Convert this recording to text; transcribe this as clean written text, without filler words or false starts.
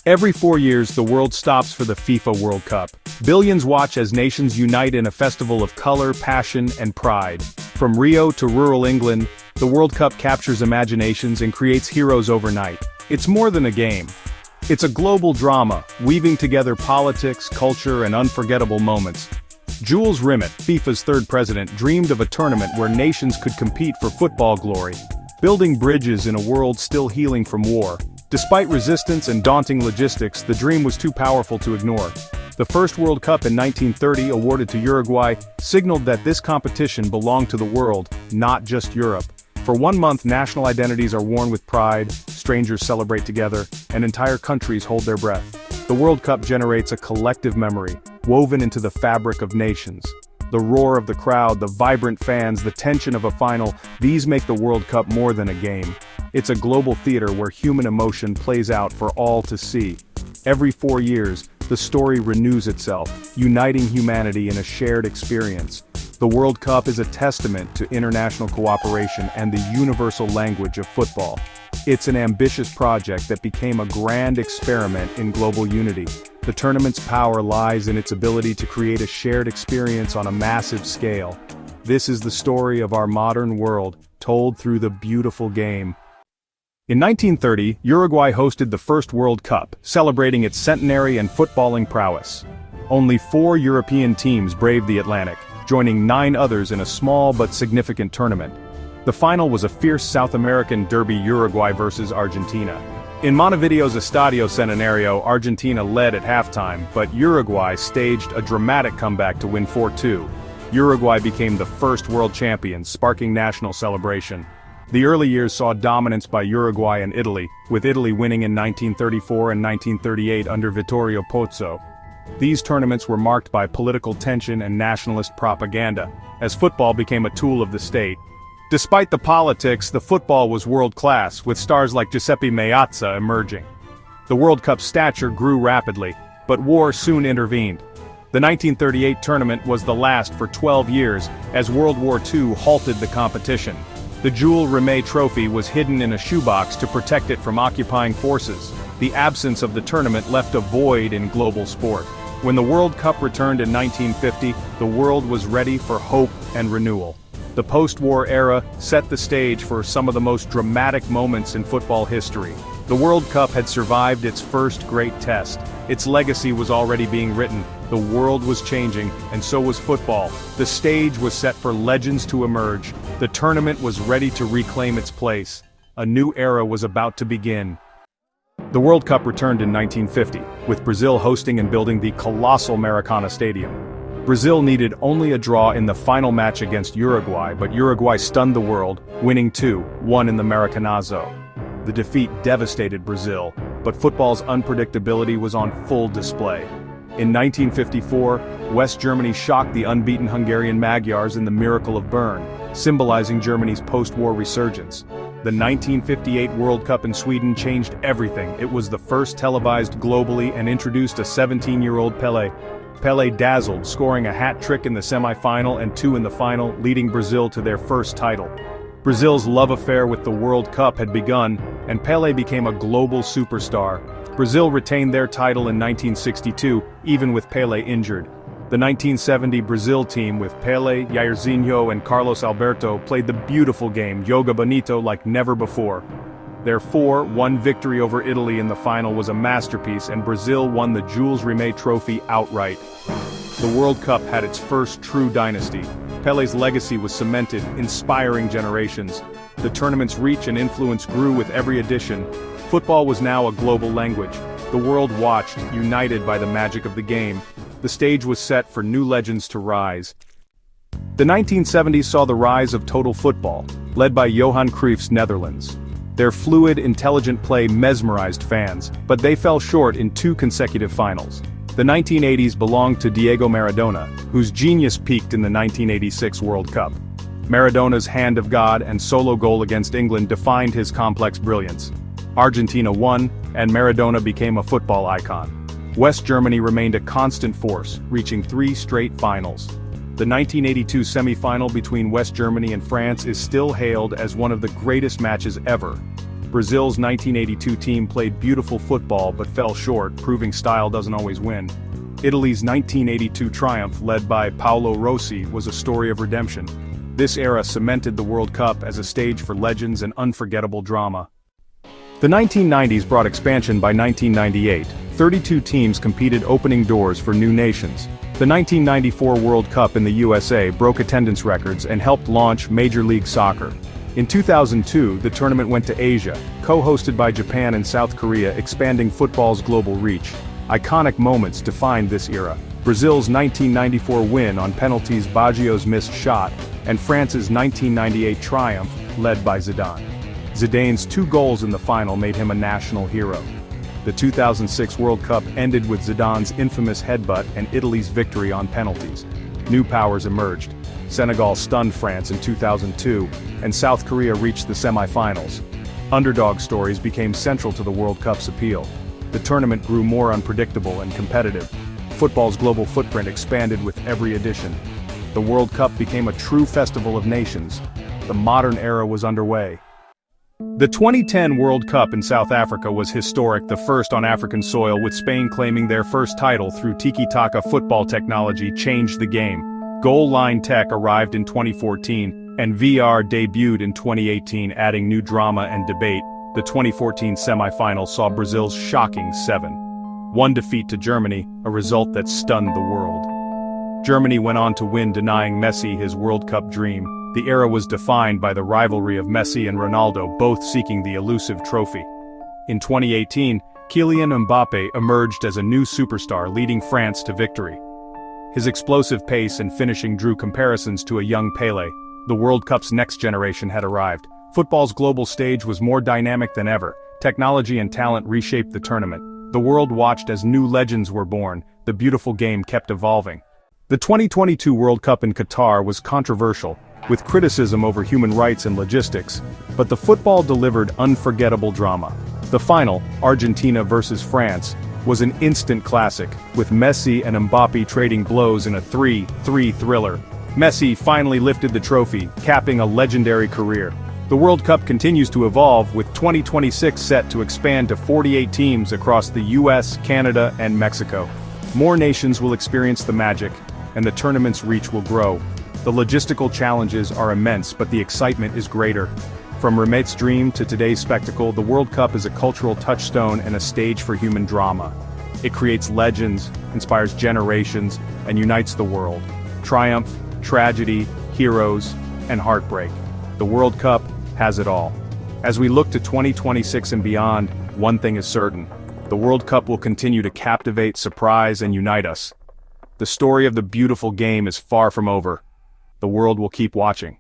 Every 4 years, the world stops for the FIFA World Cup. Billions watch as nations unite in a festival of color, passion, and pride. From Rio to rural England, the World Cup captures imaginations and creates heroes overnight. It's more than a game. It's a global drama, weaving together politics, culture, and unforgettable moments. Jules Rimet, FIFA's third president, dreamed of a tournament where nations could compete for football glory, building bridges in a world still healing from war. Despite resistance and daunting logistics, the dream was too powerful to ignore. The first World Cup in 1930, awarded to Uruguay, signaled that this competition belonged to the world, not just Europe. For 1 month, national identities are worn with pride, strangers celebrate together, and entire countries hold their breath. The World Cup generates a collective memory, woven into the fabric of nations. The roar of the crowd, the vibrant fans, the tension of a final, these make the World Cup more than a game. It's a global theater where human emotion plays out for all to see. Every 4 years, the story renews itself, uniting humanity in a shared experience. The World Cup is a testament to international cooperation and the universal language of football. It's an ambitious project that became a grand experiment in global unity. The tournament's power lies in its ability to create a shared experience on a massive scale. This is the story of our modern world, told through the beautiful game. In 1930, Uruguay hosted the first World Cup, celebrating its centenary and footballing prowess. Only 4 European teams braved the Atlantic, joining 9 others in a small but significant tournament. The final was a fierce South American derby, Uruguay versus Argentina. In Montevideo's Estadio Centenario, Argentina led at halftime, but Uruguay staged a dramatic comeback to win 4-2. Uruguay became the first world champions, sparking national celebration. The early years saw dominance by Uruguay and Italy, with Italy winning in 1934 and 1938 under Vittorio Pozzo. These tournaments were marked by political tension and nationalist propaganda, as football became a tool of the state. Despite the politics, the football was world-class, with stars like Giuseppe Meazza emerging. The World Cup's stature grew rapidly, but war soon intervened. The 1938 tournament was the last for 12 years, as World War II halted the competition. The Jules Rimet Trophy was hidden in a shoebox to protect it from occupying forces. The absence of the tournament left a void in global sport. When the World Cup returned in 1950, the world was ready for hope and renewal. The post-war era set the stage for some of the most dramatic moments in football history. The World Cup had survived its first great test. Its legacy was already being written. The world was changing, and so was football. The stage was set for legends to emerge. The tournament was ready to reclaim its place. A new era was about to begin. The World Cup returned in 1950, with Brazil hosting and building the colossal Maracana Stadium. Brazil needed only a draw in the final match against Uruguay, but Uruguay stunned the world, winning 2-1 in the Maracanazo. The defeat devastated Brazil, but football's unpredictability was on full display. In 1954, West Germany shocked the unbeaten Hungarian Magyars in the Miracle of Bern, symbolizing Germany's post-war resurgence. The 1958 World Cup in Sweden changed everything. It was the first televised globally and introduced a 17-year-old Pelé. Pelé dazzled, scoring a hat trick in the semi-final and 2 in the final, leading Brazil to their first title. Brazil's love affair with the World Cup had begun, and Pelé became a global superstar. Brazil retained their title in 1962, even with Pelé injured. The 1970 Brazil team with Pelé, Jairzinho and Carlos Alberto played the beautiful game Joga Bonito like never before. Their 4-1 victory over Italy in the final was a masterpiece, and Brazil won the Jules Rimet Trophy outright. The World Cup had its first true dynasty. Pelé's legacy was cemented, inspiring generations. The tournament's reach and influence grew with every edition. Football was now a global language. The world watched, united by the magic of the game. The stage was set for new legends to rise. The 1970s saw the rise of total football, led by Johan Cruyff's Netherlands. Their fluid, intelligent play mesmerized fans, but they fell short in 2 consecutive finals. The 1980s belonged to Diego Maradona, whose genius peaked in the 1986 World Cup. Maradona's hand of God and solo goal against England defined his complex brilliance. Argentina won, and Maradona became a football icon. West Germany remained a constant force, reaching 3 straight finals. The 1982 semi-final between West Germany and France is still hailed as one of the greatest matches ever. Brazil's 1982 team played beautiful football but fell short, proving style doesn't always win. Italy's 1982 triumph, led by Paolo Rossi, was a story of redemption. This era cemented the World Cup as a stage for legends and unforgettable drama. The 1990s brought expansion. By 1998, 32 teams competed, opening doors for new nations. The 1994 World Cup in the USA broke attendance records and helped launch Major League Soccer. In 2002, the tournament went to Asia, co-hosted by Japan and South Korea, expanding football's global reach. Iconic moments defined this era: Brazil's 1994 win on penalties, Baggio's missed shot, and France's 1998 triumph, led by Zidane. Zidane's 2 goals in the final made him a national hero. The 2006 World Cup ended with Zidane's infamous headbutt and Italy's victory on penalties. New powers emerged. Senegal stunned France in 2002, and South Korea reached the semi-finals. Underdog stories became central to the World Cup's appeal. The tournament grew more unpredictable and competitive. Football's global footprint expanded with every edition. The World Cup became a true festival of nations. The modern era was underway. The 2010 World Cup in South Africa was historic, the first on African soil, with Spain claiming their first title through tiki-taka football technology changed the game. Goal line tech arrived in 2014, and VR debuted in 2018, adding new drama and debate. The 2014 semi-final saw Brazil's shocking 7-1 defeat to Germany, a result that stunned the world. Germany went on to win, denying Messi his World Cup dream. The era was defined by the rivalry of Messi and Ronaldo, both seeking the elusive trophy. In 2018, Kylian Mbappé emerged as a new superstar, leading France to victory. His explosive pace and finishing drew comparisons to a young Pelé. The World Cup's next generation had arrived. Football's global stage was more dynamic than ever. Technology and talent reshaped the tournament. The world watched as new legends were born. The beautiful game kept evolving. The 2022 World Cup in Qatar was controversial, with criticism over human rights and logistics, but the football delivered unforgettable drama. The final, Argentina versus France, was an instant classic, with Messi and Mbappé trading blows in a 3-3 thriller. Messi finally lifted the trophy, capping a legendary career. The World Cup continues to evolve, with 2026 set to expand to 48 teams across the US, Canada, and Mexico. More nations will experience the magic, and the tournament's reach will grow. The logistical challenges are immense, but the excitement is greater. From Remet's dream to today's spectacle, the World Cup is a cultural touchstone and a stage for human drama. It creates legends, inspires generations, and unites the world. Triumph, tragedy, heroes, and heartbreak. The World Cup has it all. As we look to 2026 and beyond, one thing is certain: the World Cup will continue to captivate, surprise, and unite us. The story of the beautiful game is far from over. The world will keep watching.